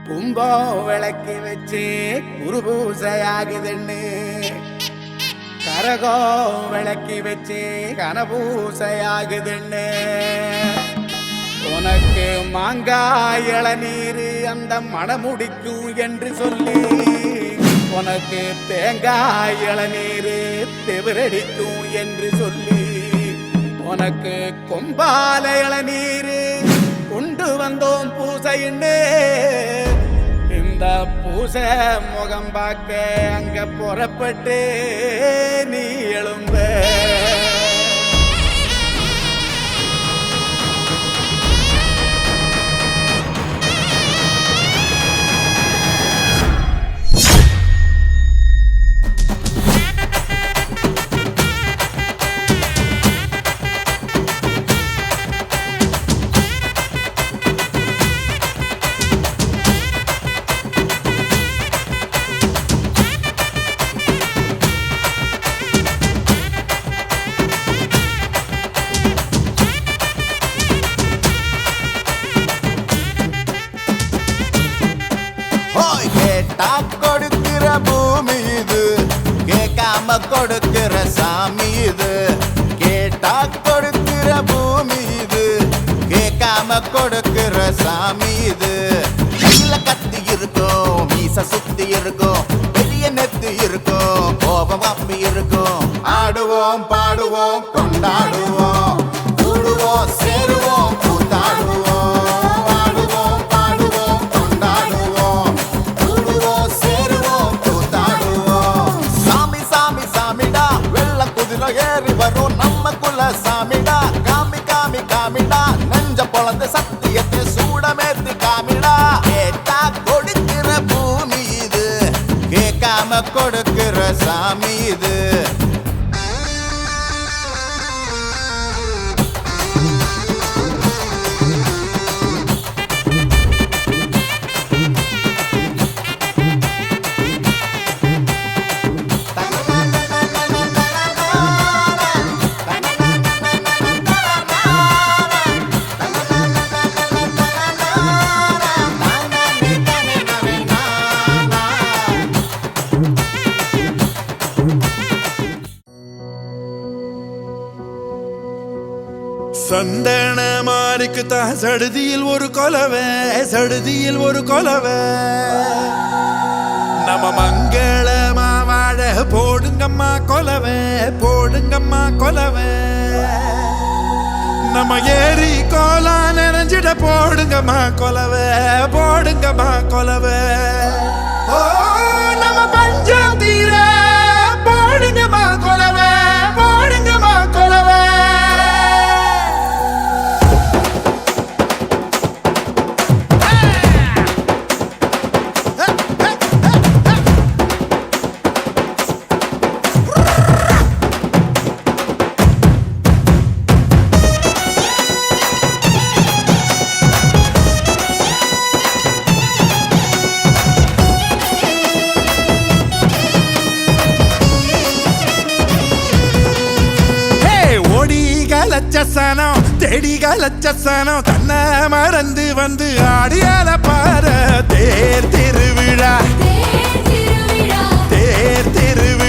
கும்பம் விளக்கி வச்சு குரு பூசையாகுதுன்னு கரகம் விளக்கி வச்சு கனபூசையாகுதுன்னு உனக்கு மாங்காய் இளநீர் அந்த மணமுடிக்கும் என்று சொல்லி உனக்கு தேங்காய் இளநீர் தெவிரடிக்கும் என்று சொல்லி உனக்கு கொம்பால இளநீர் கொண்டு வந்தோம் பூசைன்னு இந்த பூசை முகம் பார்க்க அங்க புறப்பட்டு நீ எழும்ப கொடுக்கிற பூமி இது கேட்காம கொடுக்கிற சாமி இது கேட்டா கொடுக்கிற பூமி இது கேட்காம கொடுக்கிற சாமி இது கையில கத்தி இருக்கும் மீச சுத்தி இருக்கும் பெரிய நெத்து இருக்கும் கோபம் அப்பி இருக்கும் ஆடுவோம் பாடுவோம் கொண்டாடுவோம் கூடுவோம் சேருவோம் கூத்தாடுவோம் ஏறி வரும் நம்ம குல சாமிடா காமி காமி காமிடா நெஞ்ச பொழந்த சத்தியத்தை சூடமேத்து காமிடா கேட்டா கொடுக்கிற பூமி இது கேட்காம கொடுக்கிற சாமி இது சந்தன மாறிக்குத்தா சடுதியில் ஒரு கொலவை சடுதியில் ஒரு கொலவை நம்ம மங்களமா வாழ போடுங்கம்மா கொலவை போடுங்கம்மா கொலவை நம்ம ஏரி கோலா நிறைஞ்சிட போடுங்கம்மா கொலவை போடுங்கம்மா கொலவை ஓ நம்ம பஞ்சம் தீர போடுங்கம்மா கொலவை போடுங்கம்மா கொலவை லட்சசனம் தெடிக லட்சசனம் தன்னை மறந்து வந்து ஆடியால பாரு தேர் திருவிழா தேர் திருவிழா